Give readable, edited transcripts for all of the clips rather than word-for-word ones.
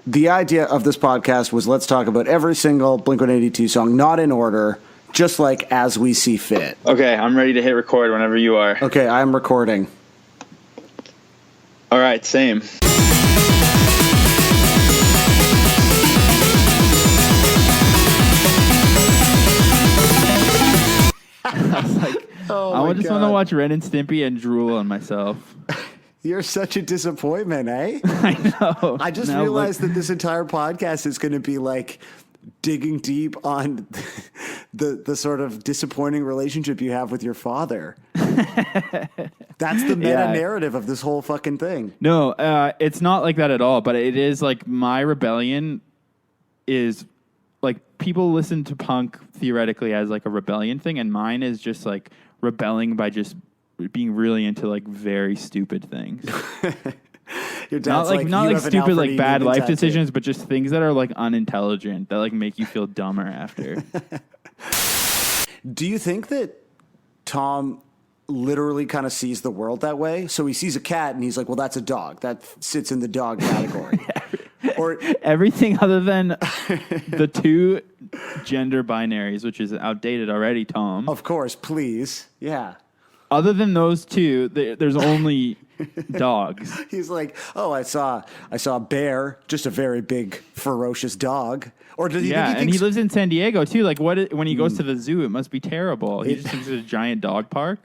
The idea of this podcast was let's talk about every single Blink-182 song, not in order, just like as we see fit. Okay, I'm ready to hit record whenever you are. Okay, I'm recording. All right, same. I was like, I just want to watch Ren and Stimpy and drool on myself. You're such a disappointment, eh? I know. I just realized that this entire podcast is going to be like digging deep on the sort of disappointing relationship you have with your father. That's the meta narrative of this whole fucking thing. No, it's not like that at all. But it is like my rebellion is like people listen to punk theoretically as like a rebellion thing, and mine is just like rebelling by just being really into like very stupid things. Your dad's not like stupid like bad life decisions, but just things that are like unintelligent that like make you feel dumber after. Do you think that Tom literally kind of sees the world that way? So he sees a cat and he's like, well, that's a dog. That sits in the dog category. Or everything other than the two gender binaries, which is outdated already, Tom. Of course, please. Yeah. Other than those two, there's only dogs. He's like, oh, I saw a bear, just a very big, ferocious dog. Or does he? Yeah, and he lives in San Diego too. Like, when he goes to the zoo, it must be terrible. He just thinks it's a giant dog park.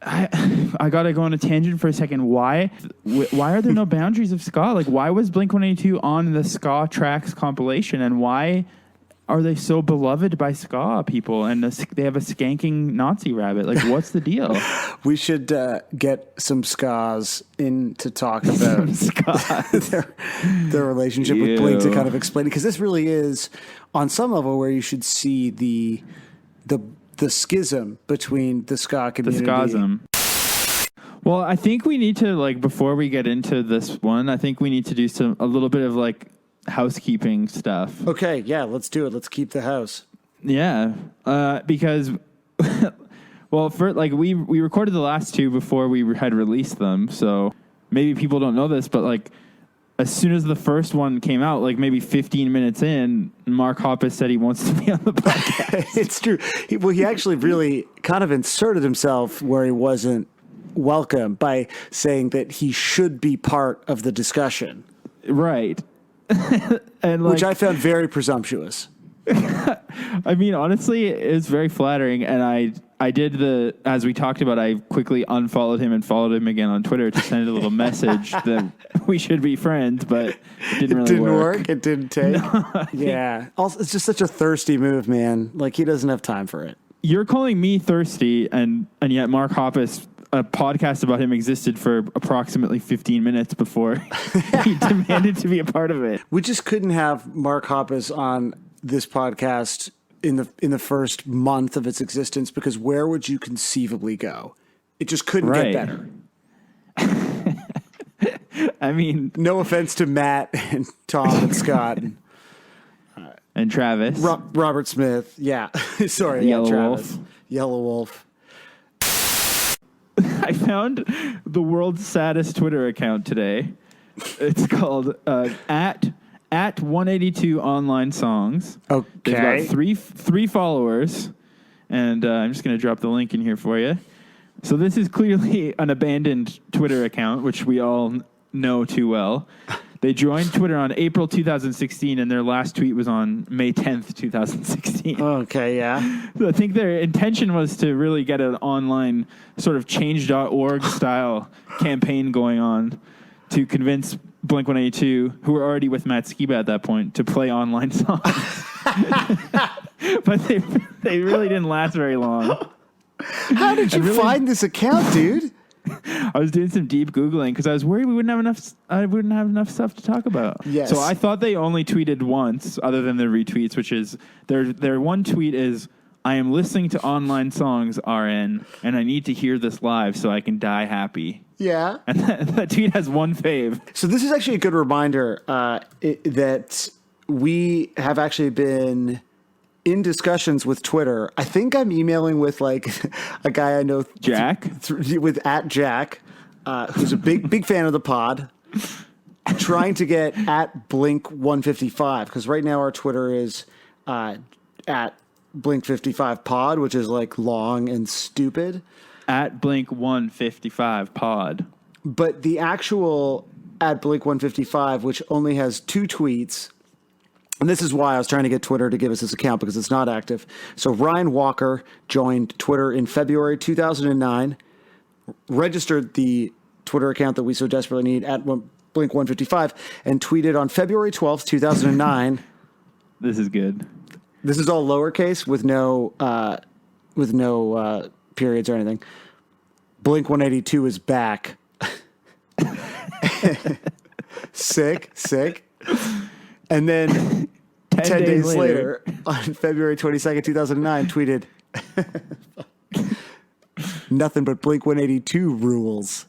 I gotta go on a tangent for a second. Why are there no boundaries of ska? Like, why was Blink-182 on the Ska Tracks compilation, and why are they so beloved by ska people? And they have a skanking Nazi rabbit. Like, what's the deal? We should get some skas in to talk about their relationship with Blink to kind of explain it, because this really is on some level where you should see the schism between the ska community. The schism. Well, I think we need to, like, before we get into this one, I think we need to do a little bit of like housekeeping stuff. Okay, yeah, let's do it. Let's keep the house. Yeah, because, well, we recorded the last two before we had released them, so maybe people don't know this, but like as soon as the first one came out, like maybe 15 minutes in, Mark Hoppus said he wants to be on the podcast. It's true. He actually really kind of inserted himself where he wasn't welcome by saying that he should be part of the discussion. Right. And which I found very presumptuous. I mean, honestly, it's very flattering. And I did as we talked about, I quickly unfollowed him and followed him again on Twitter to send a little message that we should be friends, but it didn't really work. It didn't take. No, yeah. Also, it's just such a thirsty move, man. Like, he doesn't have time for it. You're calling me thirsty, and yet Mark Hoppus, a podcast about him existed for approximately 15 minutes before he demanded to be a part of it. We just couldn't have Mark Hoppus on this podcast in the first month of its existence, because where would you conceivably go? It just couldn't get better. I mean, no offense to Matt and Tom and Scott and Travis, Robert Smith. Yeah, sorry, Yellow Travis. Wolf. Yellow Wolf. I found the world's saddest Twitter account today. It's called at 182 online songs. Okay. They've got three followers, and I'm just going to drop the link in here for you. So this is clearly an abandoned Twitter account, which we all know too well. They joined Twitter on April 2016, and their last tweet was on May 10th, 2016. Okay, yeah. So I think their intention was to really get an online sort of change.org style campaign going on to convince Blink-182, who were already with Matt Skiba at that point, to play online songs. But they really didn't last very long. How did you find this account, dude? I was doing some deep Googling because I was worried I wouldn't have enough stuff to talk about. Yes. So I thought they only tweeted once, other than the retweets, which is their one tweet is, "I am listening to online songs, RN, and I need to hear this live so I can die happy." Yeah. And that tweet has one fave. So this is actually a good reminder that we have actually been in discussions with Twitter. I think I'm emailing with like a guy I know, Jack, with @Jack, who's a big fan of the pod. trying to get at Blink-155, because right now our Twitter is at Blink-55 Pod, which is like long and stupid. At Blink-155 Pod. But the actual at Blink-155, which only has 2 tweets, and this is why I was trying to get Twitter to give us this account, because it's not active. So Ryan Walker joined Twitter in February 2009, registered the Twitter account that we so desperately need at Blink-155, and tweeted on February 12th, 2009. This is good. This is all lowercase with no periods or anything. Blink-182 is back. Sick. And then 10 days later, on February 22nd, 2009, tweeted, nothing but Blink-182 rules.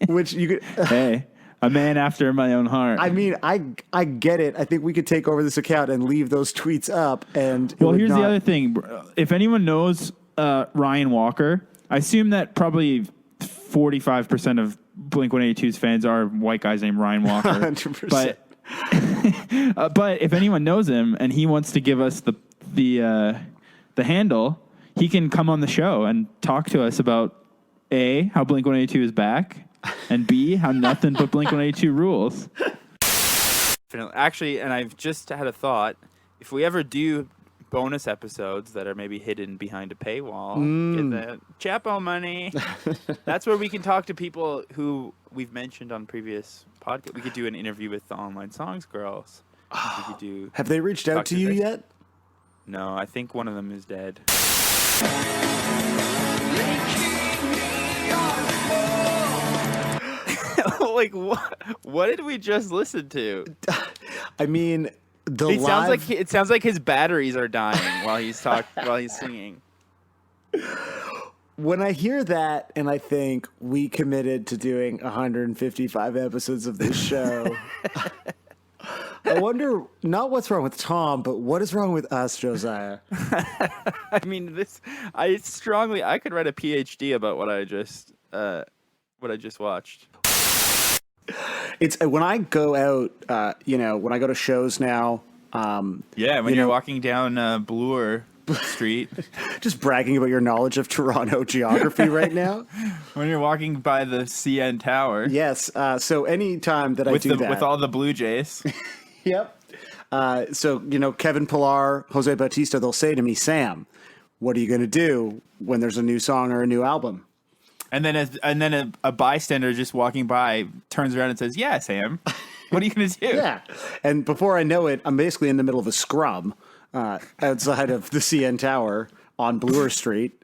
Which you could... Hey, a man after my own heart. I mean, I get it. I think we could take over this account and leave those tweets up. And well, here's the other thing. If anyone knows Ryan Walker, I assume that probably 45% of Blink-182's fans are white guys named Ryan Walker. 100%. But if anyone knows him and he wants to give us the handle, he can come on the show and talk to us about A, how Blink-182 is back, and B, how nothing but Blink-182 rules. Actually, and I've just had a thought. If we ever do bonus episodes that are maybe hidden behind a paywall, get the Chapo money. That's where we can talk to people who we've mentioned on previous podcasts. We could do an interview with the Online Songs girls. We could do. Have they reached out to you yet? No, I think one of them is dead. Like what did we just listen to? I mean, it sounds like his batteries are dying while he's singing. When I hear that and I think we committed to doing 155 episodes of this show, I wonder not what's wrong with Tom, but what is wrong with us, Josiah? I mean, I could write a PhD about what I just watched. It's when I go out, when I go to shows now. When you're walking down Bloor Street. Just bragging about your knowledge of Toronto geography right now. When you're walking by the CN Tower. Yes. So anytime that I do that. With all the Blue Jays. Yep. So, Kevin Pillar, Jose Bautista, they'll say to me, Sam, what are you going to do when there's a new song or a new album? And then a bystander just walking by turns around and says, yeah, Sam, what are you going to do? Yeah. And before I know it, I'm basically in the middle of a scrum outside of the CN Tower on Bloor Street.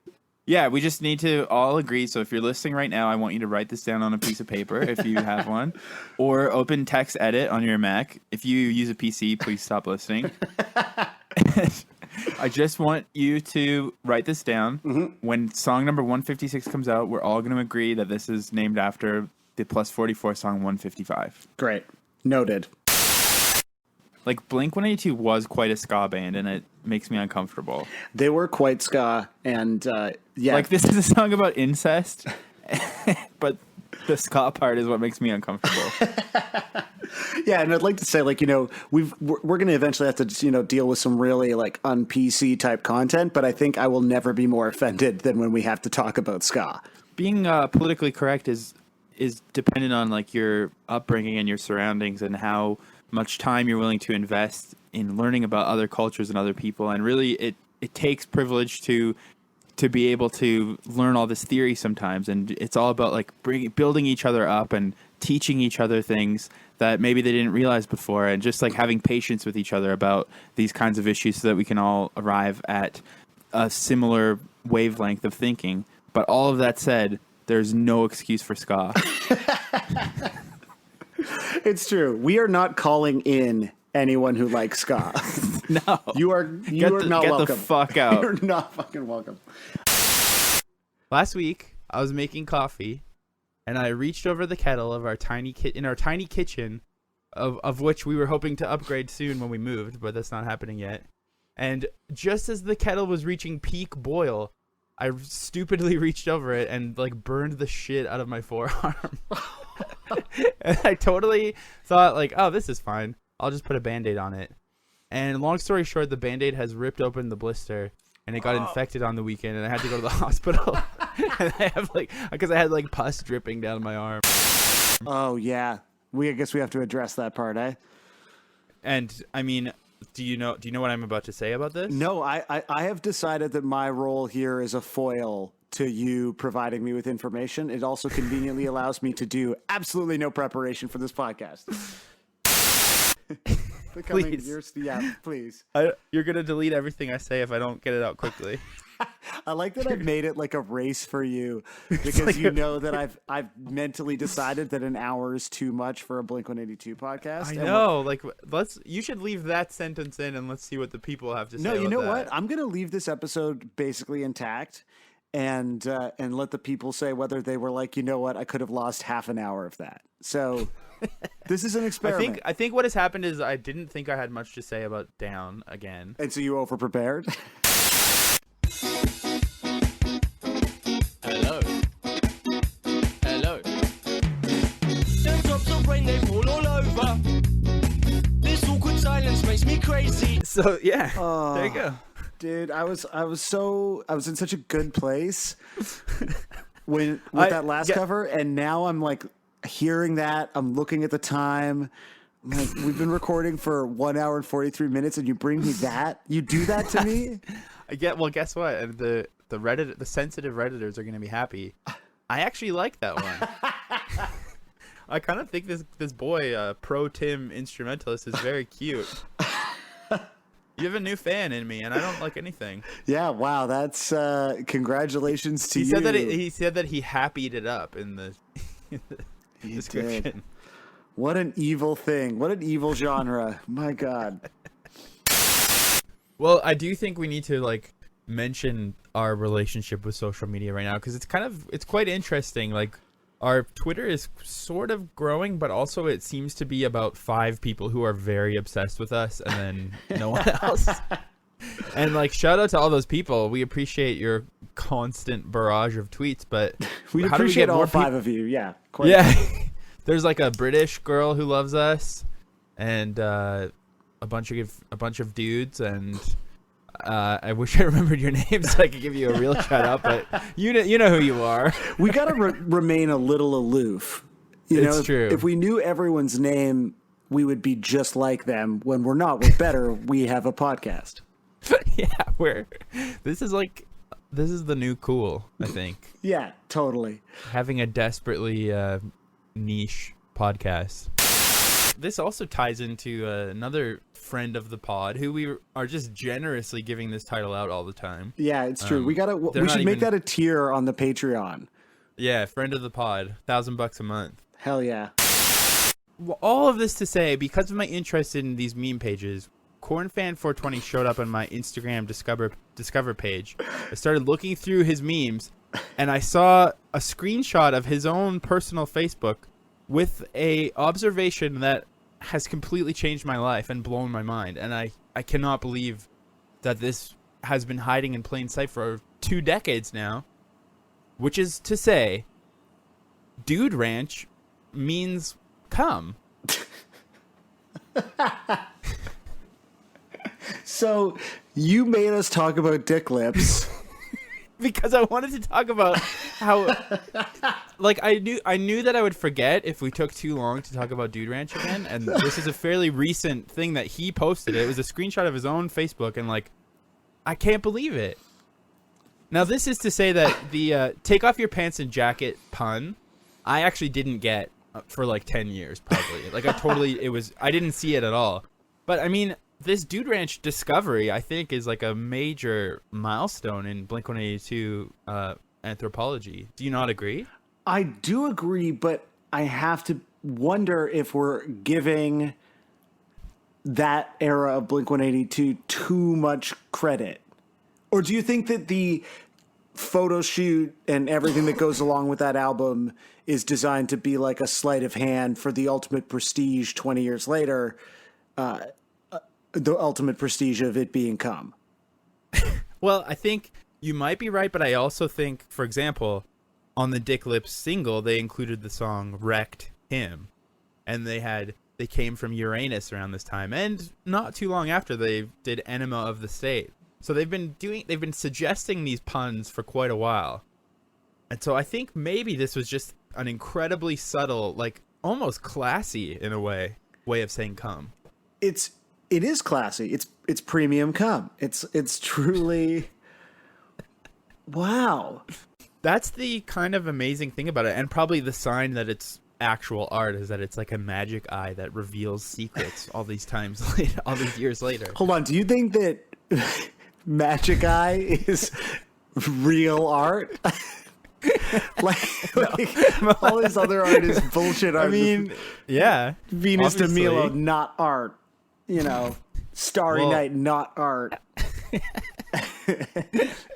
Yeah, we just need to all agree. So if you're listening right now, I want you to write this down on a piece of paper if you have one, or open text edit on your Mac. If you use a PC, please stop listening. I just want you to write this down. Mm-hmm. When song number 156 comes out, we're all going to agree that this is named after the Plus 44 song 155. Great. Noted. Like, Blink-182 was quite a ska band, and it makes me uncomfortable. They were quite ska, and yeah. Like, this is a song about incest, but the ska part is what makes me uncomfortable. Yeah, and I'd like to say, we're going to eventually have to, deal with some really, un-PC type content, but I think I will never be more offended than when we have to talk about ska. Being politically correct is dependent on, your upbringing and your surroundings and how much time you're willing to invest in learning about other cultures and other people. And really, it takes privilege to be able to learn all this theory sometimes. And it's all about, building each other up and teaching each other things that maybe they didn't realize before, and just having patience with each other about these kinds of issues so that we can all arrive at a similar wavelength of thinking. But all of that said, there's no excuse for ska. It's true. We are not calling in anyone who likes ska. No. You are not welcome. Get the fuck out. You're not fucking welcome. Last week, I was making coffee, and I reached over the kettle of our tiny kitchen, of which we were hoping to upgrade soon when we moved, but that's not happening yet. And just as the kettle was reaching peak boil, I stupidly reached over it and like burned the shit out of my forearm. And I totally thought like, oh, this is fine. I'll just put a Band-Aid on it. And long story short, the Band-Aid has ripped open the blister and it got infected on the weekend and I had to go to the hospital. And I have because I had like pus dripping down my arm. Oh yeah. I guess we have to address that part, eh? And I mean, do you know what I'm about to say about this? No, I have decided that my role here is a foil to you providing me with information. It also conveniently allows me to do absolutely no preparation for this podcast. Please. Yeah, please. You're going to delete everything I say if I don't get it out quickly. I like that I've made it like a race for you because you know that I've mentally decided that an hour is too much for a Blink-182 podcast. I know. You should leave that sentence in and let's see what the people have to say. No, you know that. what? I'm going to leave this episode basically intact and let the people say whether they were like, you know what, I could have lost half an hour of that. So this is an experiment. I think what has happened is I didn't think I had much to say about Down again. And so you over-prepared? Hello. The drops of rain, they fall all over. This awkward silence makes me crazy. So yeah, there you go. Dude, I was in such a good place with that last cover, and now I'm like hearing that. I'm looking at the time. I'm like, we've been recording for 1 hour and 43 minutes, and you bring me that? You do that to me? Well, guess what? And the sensitive Redditors are going to be happy. I actually like that one. I kind of think this boy, Pro Tim Instrumentalist, is very cute. You have a new fan in me, and I don't like anything. Yeah, wow, that's congratulations to you. He said that he happied it up in the description. Did. What an evil thing. What an evil genre. My God. Well, I do think we need to mention our relationship with social media right now because it's quite interesting. Like our Twitter is sort of growing, but also it seems to be about 5 people who are very obsessed with us and then no one else. And shout out to all those people. We appreciate your constant barrage of tweets, but we appreciate all 5 of you. Yeah. Yeah. There's a British girl who loves us and a bunch of dudes, and I wish I remembered your name so I could give you a real shout out, but you know who you are. We got to remain a little aloof. It's true. If we knew everyone's name, we would be just like them. When we're not, we're better. We have a podcast. Yeah, this is the new cool, I think. Yeah, totally. Having a desperately niche podcast. This also ties into another friend of the pod who we are just generously giving this title out all the time. Yeah, it's true. We should make that a tier on the Patreon. Yeah, friend of the pod, $1,000 a month. Hell yeah. Well, all of this to say, because of my interest in these meme pages, CornFan420 showed up on my Instagram discover page. I started looking through his memes, and I saw a screenshot of his own personal Facebook with a observation that has completely changed my life and blown my mind. And I cannot believe that this has been hiding in plain sight for 2 decades now, which is to say, Dude Ranch means come. So you made us talk about dick lips. Because I wanted to talk about how, I knew that I would forget if we took too long to talk about Dude Ranch again, and this is a fairly recent thing that he posted. It was a screenshot of his own Facebook, and I can't believe it. Now, this is to say that the take off your pants and jacket pun, I actually didn't get for 10 years, probably. I didn't see it at all. But I mean, this Dude Ranch discovery, I think, is a major milestone in Blink-182 anthropology. Do you not agree? I do agree, but I have to wonder if we're giving that era of Blink-182 too much credit. Or do you think that the photo shoot and everything that goes along with that album is designed to be like a sleight of hand for the ultimate prestige 20 years later? The ultimate prestige of it being come. Well, I think You might be right, but I also think, for example, on the Dick Lips single, they included the song "Wrecked Him," and they came from Uranus around this time, and not too long after they did "Enema of the State." So they've been suggesting these puns for quite a while, and so I think maybe this was just an incredibly subtle, like almost classy in a way of saying "come." It is classy. It's premium cum. It's truly wow. That's the kind of amazing thing about it, and probably the sign that it's actual art is that it's like a magic eye that reveals secrets all these times later, all these years later. Hold on, do you think that magic eye is real art? like all this other art is bullshit art. I mean, yeah, Venus de obviously. Milo, not art. Starry Night, not art.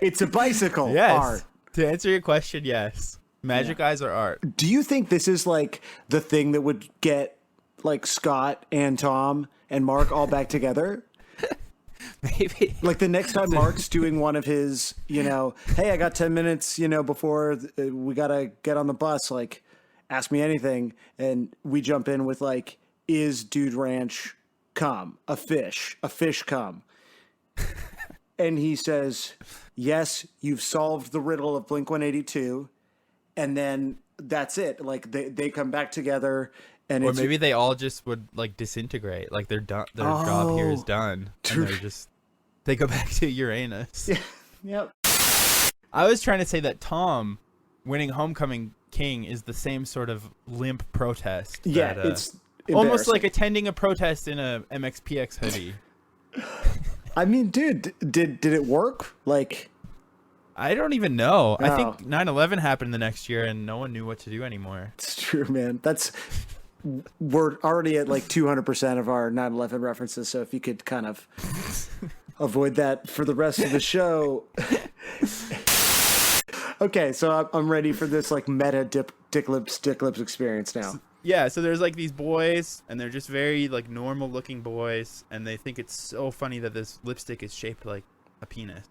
It's a bicycle, Yes. art. To answer your question, yes. Magic eyes are art. Do you think this is like the thing that would get like Scott and Tom and Mark all back together? Maybe. Like the next time Mark's doing one of his, hey, I got 10 minutes, before we got to get on the bus, like, ask me anything. And we jump in with like, is Dude Ranch cum? A fish cum? And he says, yes, you've solved the riddle of Blink-182. And then that's it. Like they come back together, and Or maybe they all just would like disintegrate. Like their job here is done. True. And they go back to Uranus. Yep. I was trying to say that Tom winning Homecoming King is the same sort of limp protest. Yeah, that, it's almost embarrassing. like attending a protest in a MXPX hoodie. I mean, dude, did it work? Like, I don't even know. I Oh. think 9/11 happened the next year and no one knew what to do anymore. it's true, man. We're already at like 200% of our 9/11 references. So if you could kind of avoid that for the rest of the show. Okay, so I'm ready for this like meta Dick Lips experience now. Yeah, so there's like these boys, and they're just very like normal looking boys, and they think it's so funny that this lipstick is shaped like a penis.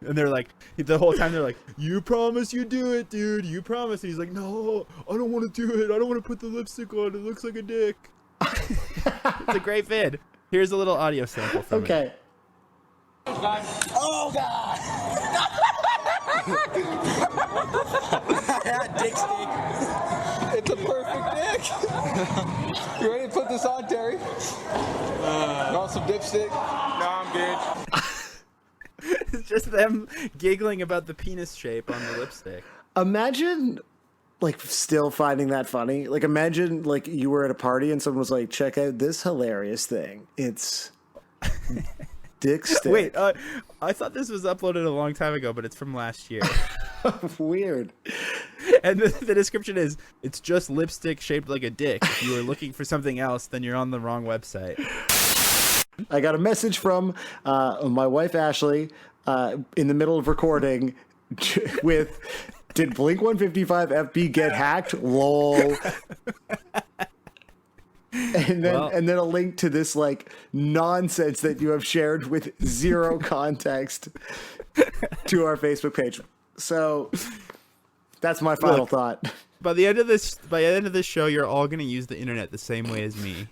And they're like, the whole time they're like, you promise you do it, dude, you promise. And he's like, no, I don't want to do it. I don't want to put the lipstick on. It looks like a dick. It's a great vid. Here's a little audio sample from it. Okay. Oh God! Dick stick. It's a perfect dick. You ready to put this on, Terry? You want some dipstick? No, I'm good. It's just them giggling about the penis shape on the lipstick. Imagine like still finding that funny. Like imagine like you were at a party and someone was like, check out this hilarious thing. It's dick stick. Wait, I thought this was uploaded a long time ago, but it's from last year. Weird. And the description is, it's just lipstick shaped like a dick. If you were looking for something else, then you're on the wrong website. I got a message from my wife, Ashley, in the middle of recording with, did Blink-155 FB get hacked? LOL. And then a link to this like nonsense that you have shared with zero context to our Facebook page. So that's my final thought. By the end of this show, you're all gonna use the internet the same way as me.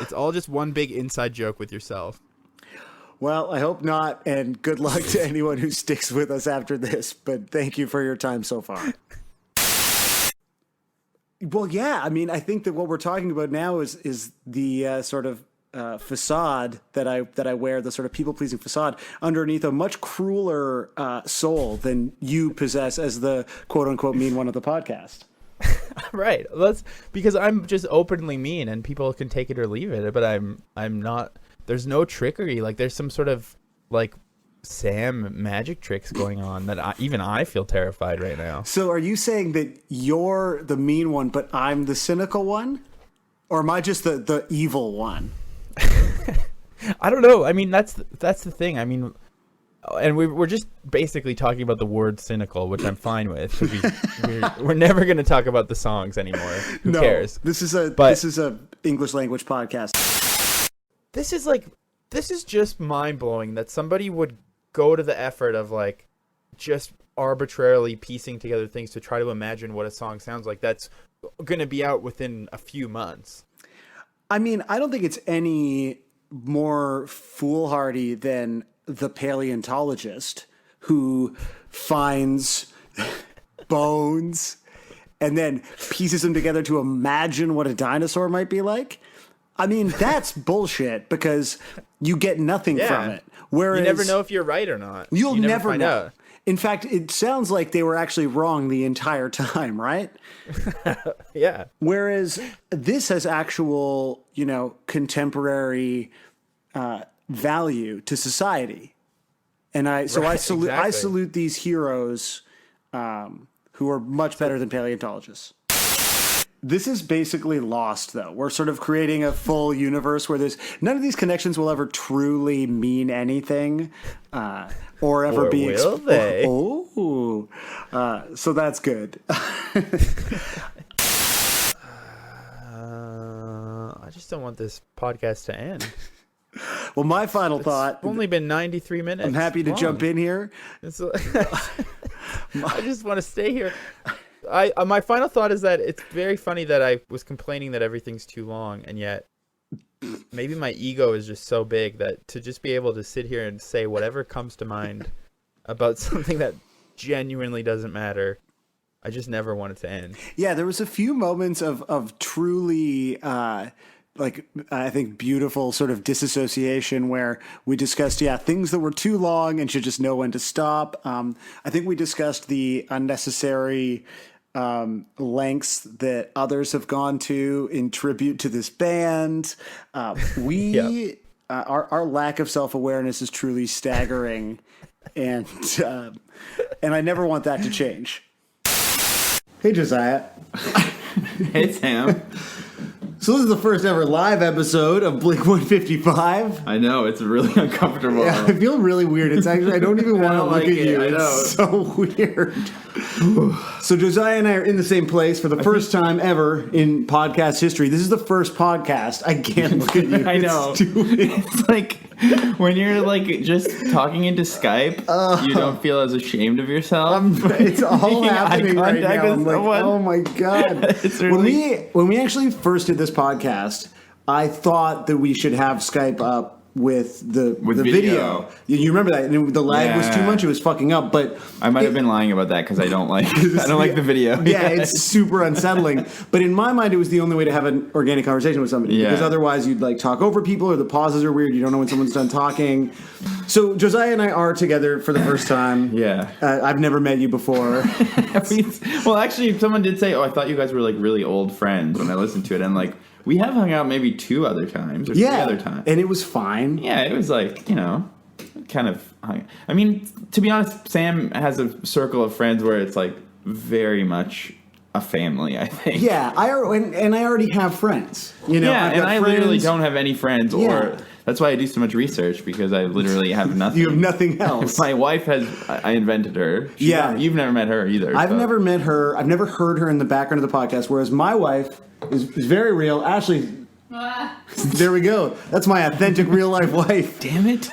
It's all just one big inside joke with yourself. Well, I hope not, and good luck to anyone who sticks with us after this, but thank you for your time so far. Well, yeah, I mean, I think that what we're talking about now is the sort of facade that I wear, the sort of people-pleasing facade underneath a much crueler soul than you possess as the quote-unquote mean one of the podcast. Right. That's because I'm just openly mean, and people can take it or leave it. But I'm not. There's no trickery. Like there's some sort of like Sam magic tricks going on that even I feel terrified right now. So are you saying that you're the mean one, but I'm the cynical one? Or am I just the evil one? I don't know. I mean, that's the thing. I mean, and we're just basically talking about the word cynical, which I'm fine with. We're never going to talk about the songs anymore. Who cares? This is a English language podcast. This is just mind blowing that somebody would go to the effort of like just arbitrarily piecing together things to try to imagine what a song sounds like, that's going to be out within a few months. I mean, I don't think it's any more foolhardy than the paleontologist who finds bones and then pieces them together to imagine what a dinosaur might be like. I mean, that's bullshit because you get nothing from it. Whereas you never know if you're right or not. You'll You never find know. out. In fact, it sounds like they were actually wrong the entire time, right? Yeah. Whereas this has actual, contemporary value to society. And I salute these heroes who are much better than paleontologists. This is basically Lost, though. We're sort of creating a full universe where none of these connections will ever truly mean anything, or ever be. Will they? So that's good. I just don't want this podcast to end. Well, my final thought. It's only been 93 minutes. I'm happy to jump in here. I just want to stay here. My final thought is that it's very funny that I was complaining that everything's too long, and yet maybe my ego is just so big that to just be able to sit here and say whatever comes to mind about something that genuinely doesn't matter, I just never want it to end. Yeah, there was a few moments of truly I think beautiful sort of disassociation where we discussed things that were too long and should just know when to stop. I think we discussed the unnecessary lengths that others have gone to in tribute to this band. Our lack of self-awareness is truly staggering, and I never want that to change. Hey, Josiah. Hey, Sam. So this is the first ever live episode of Blink-155. I know, it's really uncomfortable. Yeah, I feel really weird. It's actually, I don't even want to look at you. I know. It's so weird. So Josiah and I are in the same place for the first time ever in podcast history. This is the first podcast. I can't look at you. I know. It's like when you're like just talking into Skype, you don't feel as ashamed of yourself. It's all happening right contact now. with I'm like, someone. oh my God. It's really... When we actually first did this podcast, I thought that we should have Skype up with the video. You remember that? And the lag was too much. It was fucking up. But I might have been lying about that because I don't like the video. Yeah, it's super unsettling. But in my mind, it was the only way to have an organic conversation with somebody. Yeah. Because otherwise, you'd like talk over people, or the pauses are weird. You don't know when someone's done talking. So Josiah and I are together for the first time. Yeah. I've never met you before. Well, actually, someone did say, I thought you guys were like really old friends when I listened to it. And like, we have hung out maybe 2 other times or 3 other times. And it was fine. Yeah, it was like, kind of. I mean, to be honest, Sam has a circle of friends where it's like very much a family, I think. Yeah, I already have friends. Yeah, I've got I friends. literally don't have any friends, Yeah. or that's why I do so much research, because I literally have nothing. You have nothing else. My wife I invented her. You've never met her either. I've never met her. I've never heard her in the background of the podcast, whereas my wife is very real. Ashley, there we go. That's my authentic real life wife. Damn it.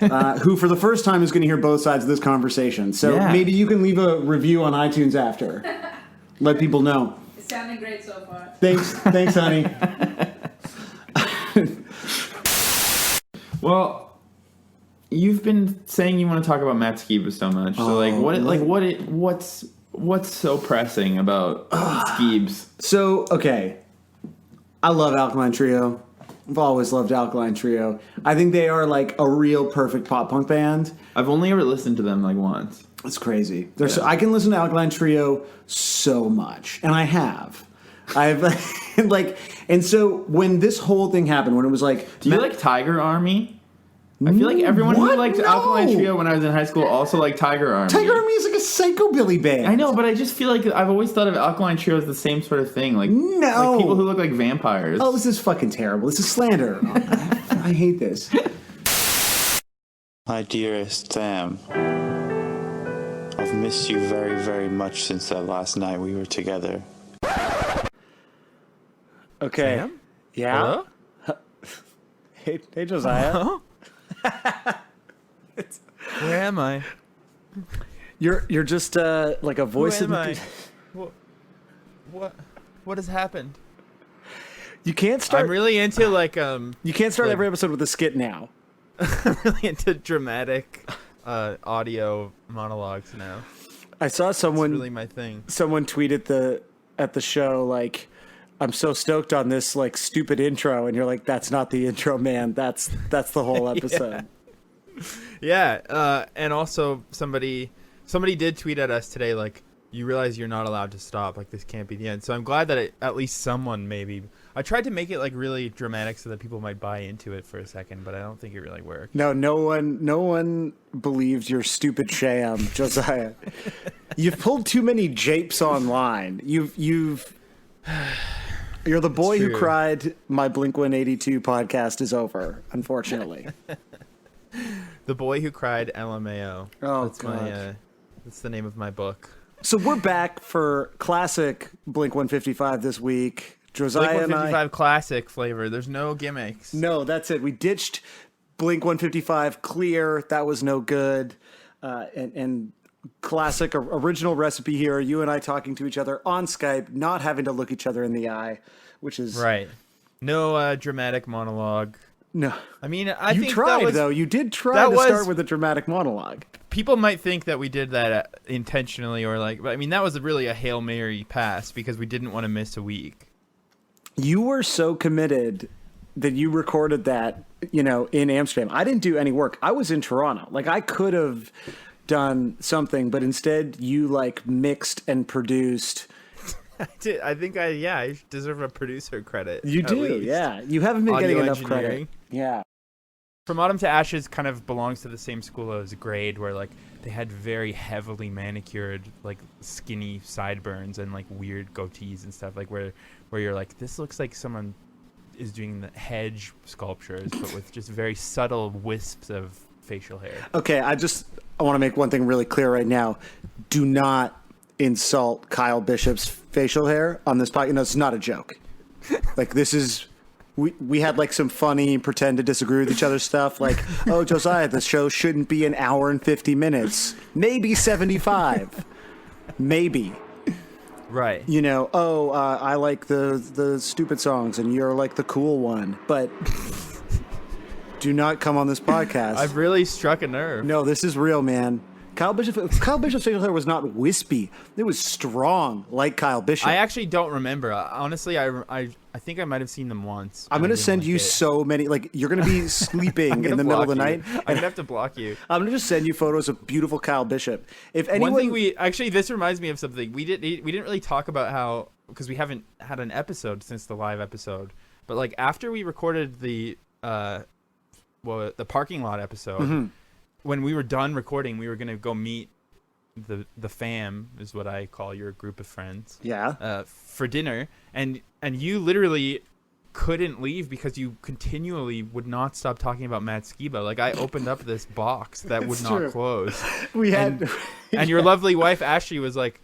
Who for the first time is going to hear both sides of this conversation. So maybe you can leave a review on iTunes after. Let people know. It's sounding great so far. Thanks, honey. Well, you've been saying you want to talk about Matt Skiba so much. So what's so pressing about Skeebs? So, okay. I love Alkaline Trio. I've always loved Alkaline Trio. I think they are like a real perfect pop punk band. I've only ever listened to them like once. It's crazy. I can listen to Alkaline Trio so much, and I have. And so when this whole thing happened, when it was like, do you like Tiger Army? I feel like everyone who liked Alkaline Trio when I was in high school also liked Tiger Army. Tiger Army is like a psychobilly band. I know, but I just feel like I've always thought of Alkaline Trio as the same sort of thing. Like people who look like vampires. Oh, this is fucking terrible. This is slander. I hate this. My dearest Sam, I've missed you very, very much since that last night we were together. Okay. Sam? Yeah? Hello? Hey, Josiah. Hello? Where am I? You're just like a voice. Who am I? What has happened? You can't start. I'm really into like You can't start every episode with a skit now. I'm really into dramatic audio monologues now. I saw someone. It's really my thing. Someone tweeted at the show like, "I'm so stoked on this like stupid intro," and you're like, "That's not the intro, man. That's the whole episode." Yeah. And also somebody did tweet at us today like, you realize you're not allowed to stop. Like, this can't be the end. So I'm glad that at least someone maybe. I tried to make it like really dramatic so that people might buy into it for a second, but I don't think it really worked. No one believed your stupid sham, Josiah. You've pulled too many japes online. You're the boy who cried. My Blink-182 podcast is over. Unfortunately, The Boy Who Cried LMAO. Oh, that's God. That's the name of my book. So we're back for classic Blink-155 this week. Josiah and I. Blink-155 classic flavor. There's no gimmicks. No, that's it. We ditched Blink-155 clear. That was no good. And classic original recipe here. You and I talking to each other on Skype, not having to look each other in the eye, which is right. No dramatic monologue. No, I mean, you think tried though. You did try to start with a dramatic monologue. People might think that we did that intentionally, or like, but I mean, that was really a Hail Mary pass because we didn't want to miss a week. You were so committed that you recorded that, in Amsterdam. I didn't do any work. I was in Toronto. Like, I could have done something, but instead you like mixed and produced. I did. I think I deserve a producer credit. You do, least. yeah. You haven't been Audio getting enough engineering. credit. Yeah. From Autumn to Ashes kind of belongs to the same school as Grade, where like they had very heavily manicured, like skinny sideburns and like weird goatees and stuff, like where you're like, this looks like someone is doing the hedge sculptures, but with just very subtle wisps of facial hair. Okay, I want to make one thing really clear right now. Do not insult Kyle Bishop's facial hair on this podcast. No, it's not a joke. Like, this is... We had like some funny pretend to disagree with each other stuff, like, oh, Josiah, the show shouldn't be an hour and 50 minutes, maybe 75, maybe. Right. I like the stupid songs and you're like the cool one, but do not come on this podcast. I've really struck a nerve. No, this is real, man. Kyle Bishop's facial hair was not wispy. It was strong, like Kyle Bishop. I actually don't remember. Honestly, I think I might have seen them once. I'm going to send you so many, like, you're going to be sleeping in the middle of the night. I'm going to have to block you. I'm going to just send you photos of beautiful Kyle Bishop. If anyone... One thing this reminds me of something. We didn't really talk about how, because we haven't had an episode since the live episode, but like after we recorded the parking lot episode, mm-hmm. when we were done recording, we were going to go meet the fam, is what I call your group of friends. Yeah. For dinner, and you literally couldn't leave because you continually would not stop talking about Matt Skiba. Like, I opened up this box that would not close. And your lovely wife Ashley was like,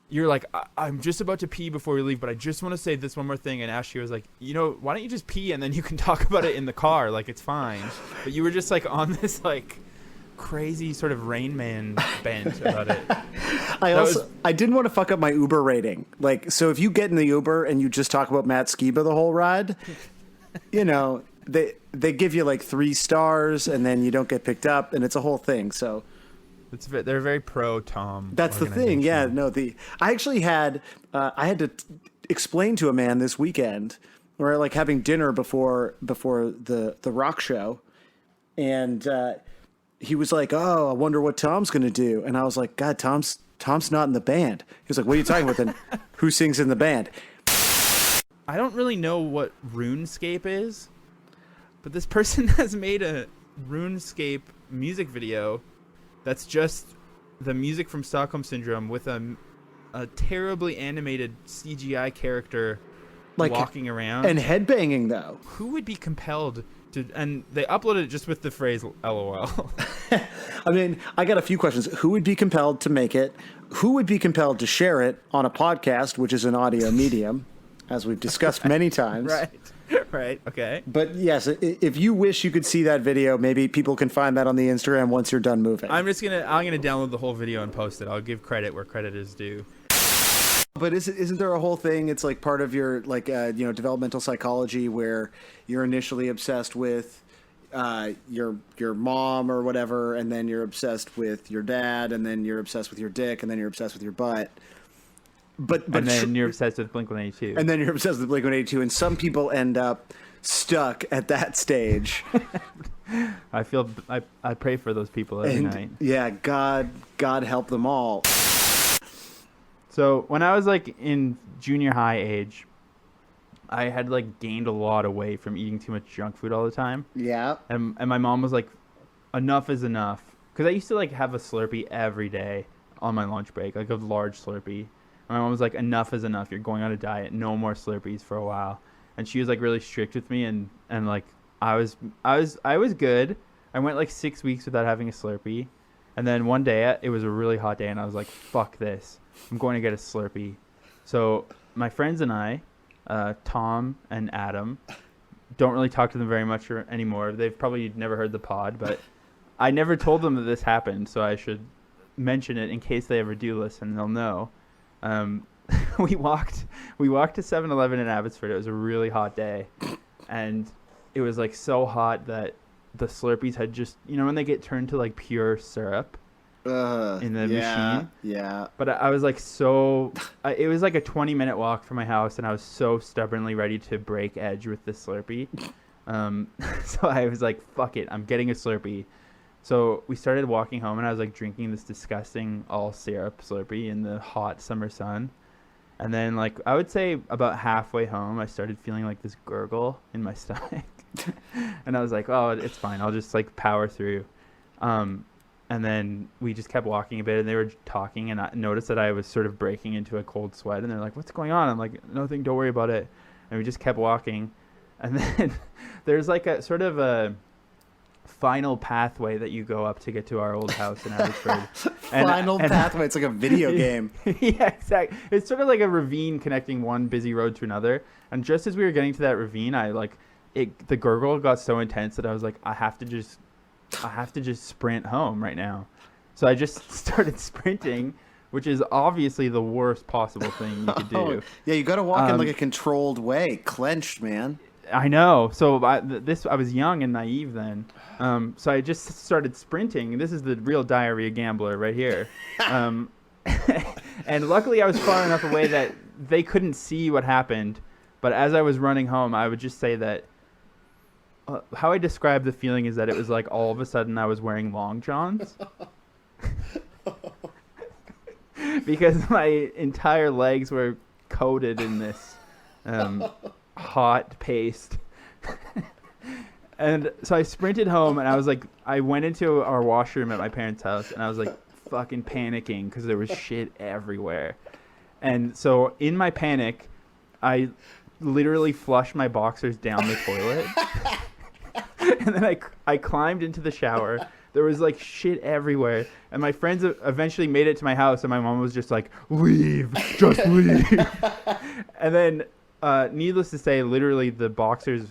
you're like, I'm just about to pee before we leave, but I just want to say this one more thing. And Ashley was like, why don't you just pee and then you can talk about it in the car? Like, it's fine. But you were just like on this like crazy sort of Rain Man bent about it. I didn't want to fuck up my Uber rating. Like, so if you get in the Uber and you just talk about Matt Skiba the whole ride, they give you like 3 stars and then you don't get picked up and it's a whole thing. So they're very pro Tom. That's the thing. Yeah, no, I actually had I had to explain to a man this weekend. We're like having dinner before the rock show, and he was like, "Oh, I wonder what Tom's gonna do." And I was like, "God, Tom's not in the band." He was like, "What are you talking about then? Who sings in the band?" I don't really know what RuneScape is, but this person has made a RuneScape music video that's just the music from Stockholm Syndrome with a terribly animated CGI character like walking around and headbanging. Though, who would be compelled to? And they uploaded it just with the phrase "LOL." I mean, I got a few questions. Who would be compelled to make it? Who would be compelled to share it on a podcast, which is an audio medium? as we've discussed many times. Right. Okay. But yes, if you wish you could see that video, maybe people can find that on the Instagram once you're done moving. I'm gonna download the whole video and post it. I'll give credit where credit is due. But isn't there a whole thing? It's like part of your developmental psychology where you're initially obsessed with your mom or whatever, and then you're obsessed with your dad, and then you're obsessed with your dick, and then you're obsessed with your butt. But then you're obsessed with Blink-182. And then you're obsessed with Blink-182, and some people end up stuck at that stage. I pray for those people every night. Yeah, God help them all. So when I was like in junior high age, I had like gained a lot of weight from eating too much junk food all the time. Yeah. And my mom was like, enough is enough. Because I used to like have a Slurpee every day on my lunch break, like a large Slurpee. My mom was like, enough is enough. You're going on a diet. No more Slurpees for a while. And she was like really strict with me. And like, I was good. I went like 6 weeks without having a Slurpee. And then one day it was a really hot day and I was like, fuck this. I'm going to get a Slurpee. So my friends and I, Tom and Adam, don't really talk to them very much anymore. They've probably never heard the pod, but I never told them that this happened. So I should mention it in case they ever do listen. They'll know. We walked to 7-Eleven in Abbotsford. It was a really hot day, and it was like so hot that the Slurpees had just, when they get turned to like pure syrup in the machine. Yeah. But I was like it was like a 20-minute walk from my house, and I was so stubbornly ready to break edge with this Slurpee. So I was like, fuck it, I'm getting a Slurpee. So we started walking home, and I was like drinking this disgusting all syrup Slurpee in the hot summer sun. And then like I would say about halfway home, I started feeling like this gurgle in my stomach. And I was like, oh, it's fine. I'll just like power through. And then we just kept walking a bit, and they were talking, and I noticed that I was sort of breaking into a cold sweat, and they're like, what's going on? I'm like, nothing, don't worry about it. And we just kept walking. And then there's like a sort of a final pathway that you go up to get to our old house in Abbotsford. Pathway. It's like a video game. Yeah, exactly. It's sort of like a ravine connecting one busy road to another. And just as we were getting to that ravine, the gurgle got so intense that I was like, I have to just sprint home right now. So I just started sprinting, which is obviously the worst possible thing you could do. Yeah, you got to walk in like a controlled way, clenched, man. I know. So I was young and naive then. So I just started sprinting. This is the real diarrhea gambler right here. And luckily I was far enough away that they couldn't see what happened. But as I was running home, I would just say that how I describe the feeling is that it was like all of a sudden I was wearing long johns. Because my entire legs were coated in this hot paste. And so I sprinted home, and I was like, I went into our washroom at my parents' house, and I was like fucking panicking because there was shit everywhere. And so in my panic, I literally flushed my boxers down the toilet. And then I climbed into the shower. There was like shit everywhere. And my friends eventually made it to my house, and my mom was just like, leave, just leave. And then needless to say, literally the boxers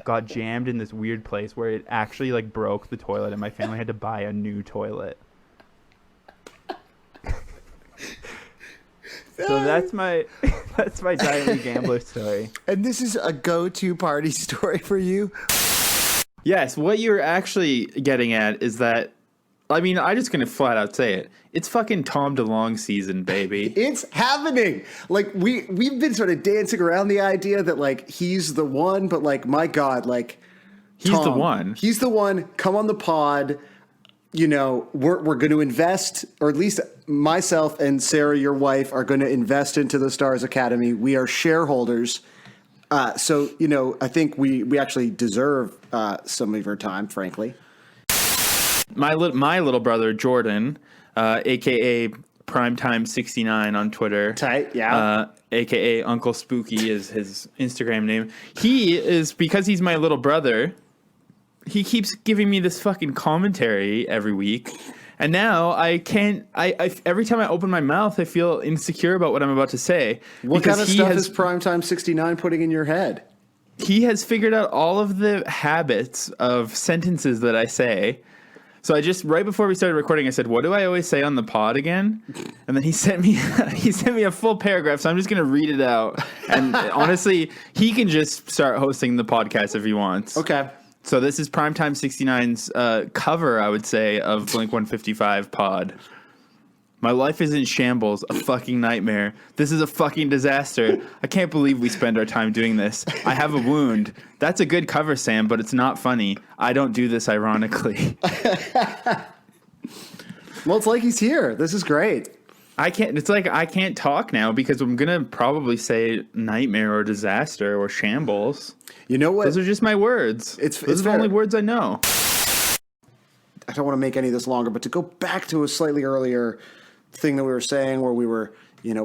got jammed in this weird place where it actually like broke the toilet, and my family had to buy a new toilet. So that's my diarrhea gambler story. And this is a go-to party story for you. Yes, what you're actually getting at is that, I mean, I'm just going to flat out say it. It's fucking Tom DeLonge season, baby. It's happening. Like, we've been sort of dancing around the idea that, like, he's the one, but, like, my God, like, he's Tom, the one. He's the one. Come on the pod. You know, we're going to invest, or at least myself and Sarah, your wife, are going to invest into the Stars Academy. We are shareholders. So, you know, I think we actually deserve some of your time, frankly. My little brother, Jordan, a.k.a. Primetime69 on Twitter. Tight, yeah. A.k.a. Uncle Spooky is his Instagram name. He is, because he's my little brother, he keeps giving me this fucking commentary every week. And now I can't. I every time I open my mouth, I feel insecure about what I'm about to say. What because kind of stuff is Primetime 69 putting in your head? He has figured out all of the habits of sentences that I say. So I just right before we started recording, I said, "What do I always say on the pod again?" And then he sent me a full paragraph. So I'm just gonna read it out. And honestly, he can just start hosting the podcast if he wants. Okay. So this is Primetime 69's cover, I would say, of Blink-155 pod. My life is in shambles, a fucking nightmare. This is a fucking disaster. I can't believe we spend our time doing this. I have a wound. That's a good cover, Sam, but it's not funny. I don't do this ironically. Well, it's like he's here. This is great. I can't talk now because I'm going to probably say nightmare or disaster or shambles. You know what? Those are just my words. Those are the fair. only words I know. I don't want to make any of this longer, but to go back to a slightly earlier thing that we were saying where we were,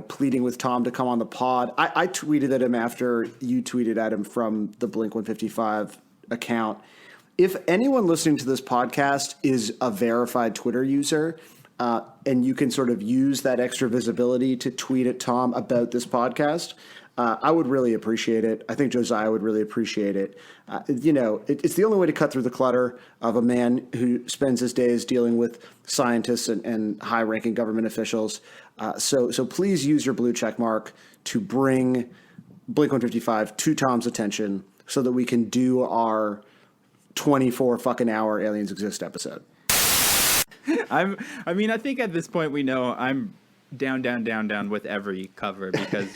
pleading with Tom to come on the pod. I tweeted at him after you tweeted at him from the Blink-155 account. If anyone listening to this podcast is a verified Twitter user, and you can sort of use that extra visibility to tweet at Tom about this podcast, I would really appreciate it. I think Josiah would really appreciate it. It's the only way to cut through the clutter of a man who spends his days dealing with scientists and high-ranking government officials. So please use your blue check mark to bring Blink-155 to Tom's attention so that we can do our 24 fucking hour Aliens Exist episode. I think at this point we know I'm down with every cover because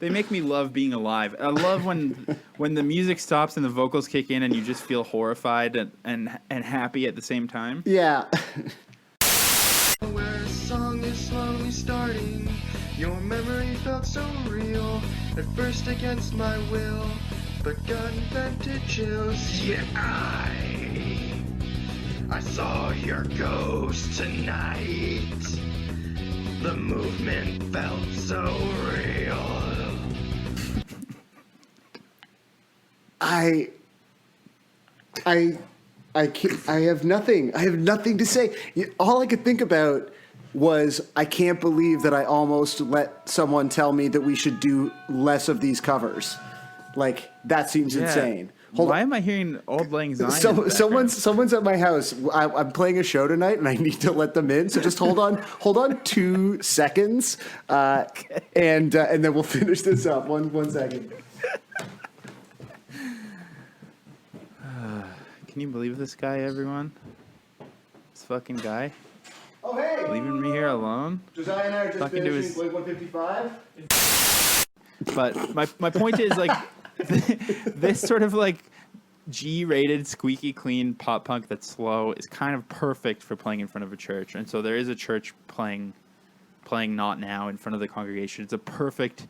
they make me love being alive. I love when the music stops and the vocals kick in and you just feel horrified and happy at the same time. Yeah. Where a song is slowly starting, your memory felt so real, at first against my will, but got infected chills. Yeah, I saw your ghost tonight. The movement felt so real. I have nothing. I have nothing to say. All I could think about was I can't believe that I almost let someone tell me that we should do less of these covers. Like, that seems insane. Why am I hearing Auld Lang Syne? Someone's at my house. I'm playing a show tonight, and I need to let them in. So just hold on 2 seconds, and then we'll finish this up. One second. Can you believe this guy, everyone? This fucking guy. Oh hey! Leaving me here alone. Josiah and I are just Fucking finishing Blink-155. But my point is, like, this sort of like G-rated, squeaky clean pop punk that's slow is kind of perfect for playing in front of a church. And so there is a church playing Not Now in front of the congregation. It's a perfect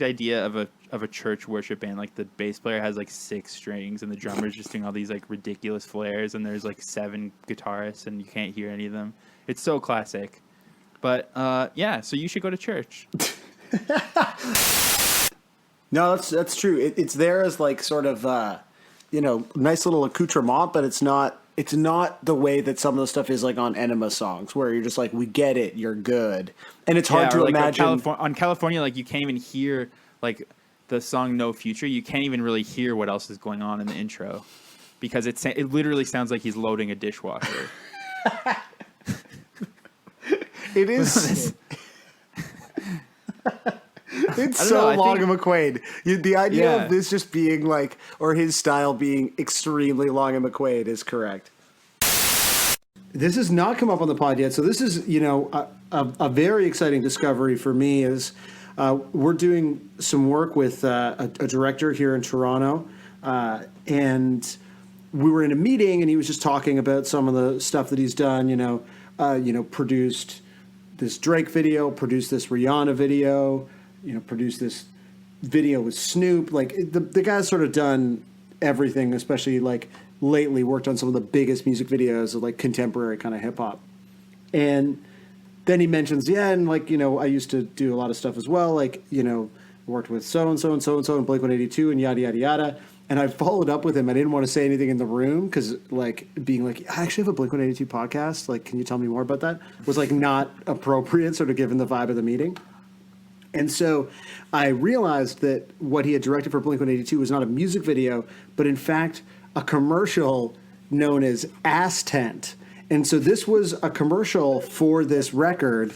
idea of a church worship band. Like, the bass player has like 6 strings and the drummer's just doing all these like ridiculous flares, and there's like 7 guitarists and you can't hear any of them. It's so classic. But so you should go to church. No, that's true. It's there as like sort of nice little accoutrement, but it's not the way that some of the stuff is like on Enema songs, where you're just like, we get it, you're good, and it's hard to like imagine on California, like, you can't even hear like the song No Future. You can't even really hear what else is going on in the intro because it literally sounds like he's loading a dishwasher. It is. It's so Long and McQuaid. The idea of this just being like, or his style being extremely Long and McQuaid is correct. This has not come up on the pod yet, so this is, a very exciting discovery for me. Is we're doing some work with a director here in Toronto, and we were in a meeting, and he was just talking about some of the stuff that he's done. Produced this Drake video, produced this Rihanna video. Produced this video with Snoop. Like, the guy's sort of done everything, especially like lately worked on some of the biggest music videos of like contemporary kind of hip hop. And then he mentions, and like, I used to do a lot of stuff as well. Like, worked with so-and-so and so-and-so and Blink-182 and yada, yada, yada. And I followed up with him. I didn't want to say anything in the room because, like, being like, I actually have a Blink-182 podcast. Like, can you tell me more about that? Was, like, not appropriate, sort of given the vibe of the meeting. And so I realized that what he had directed for Blink-182 was not a music video, but, in fact, a commercial known as Ass Tent. And so this was a commercial for this record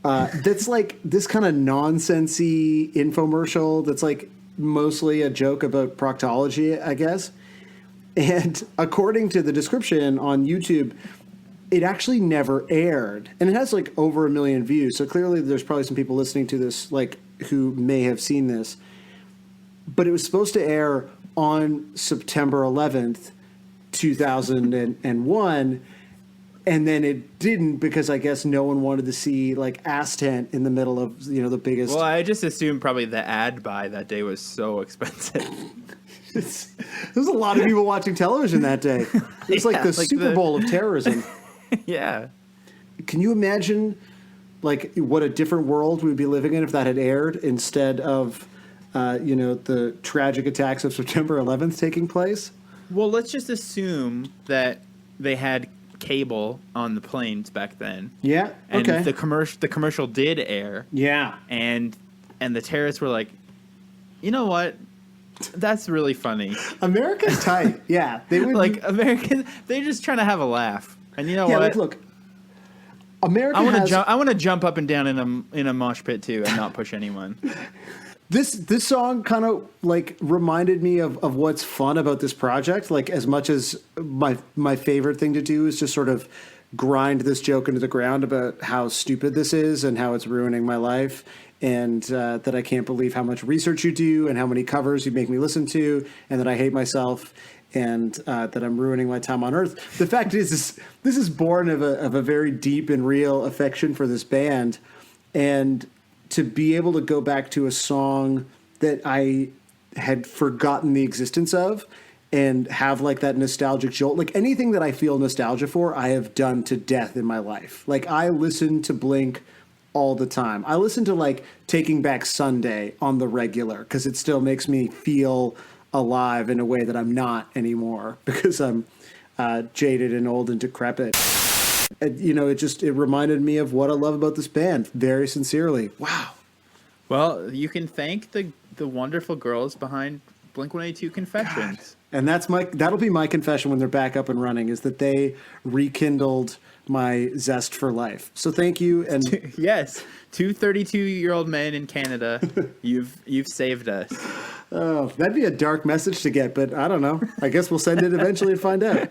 that's, like, this kind of nonsensy infomercial that's, like, mostly a joke about proctology, I guess. And according to the description on YouTube, it actually never aired. And it has like over 1 million views. So clearly there's probably some people listening to this like who may have seen this. But it was supposed to air on September 11th, 2001. And then it didn't because I guess no one wanted to see like Ass Tent in the middle of, you know, the biggest. Well, I just assumed probably the ad buy that day was so expensive. There's a lot of people watching television that day. It's like the Super Bowl of terrorism. Yeah. Can you imagine like what a different world we'd be living in if that had aired instead of, you know, the tragic attacks of September 11th taking place? Well, let's just assume that they had cable on the planes back then. Yeah. And okay. the commercial did air. Yeah. And the terrorists were like, you know what? That's really funny. America's tight. Yeah. They would like Americans, they're just trying to have a laugh. And you know what? Like, look, America I want to jump up and down in a mosh pit too and not push anyone. This song kind of like reminded me of what's fun about this project. Like as much as my favorite thing to do is just sort of grind this joke into the ground about how stupid this is and how it's ruining my life. And that I can't believe how much research you do and how many covers you make me listen to and that I hate myself and that I'm ruining my time on Earth. The fact is this is born of a very deep and real affection for this band. And to be able to go back to a song that I had forgotten the existence of and have like that nostalgic jolt, like anything that I feel nostalgia for, I have done to death in my life. Like I listen to Blink all the time. I listen to like Taking Back Sunday on the regular because it still makes me feel alive in a way that I'm not anymore because I'm jaded and old and decrepit. You know, it reminded me of what I love about this band very sincerely. Wow. Well, you can thank the wonderful girls behind Blink-182 Confessions. God. And that'll be my confession when they're back up and running is that they rekindled my zest for life. So thank you. And yes, 2 32-year-old men in Canada, you've saved us. Oh, that'd be a dark message to get, but I don't know. I guess we'll send it eventually and find out.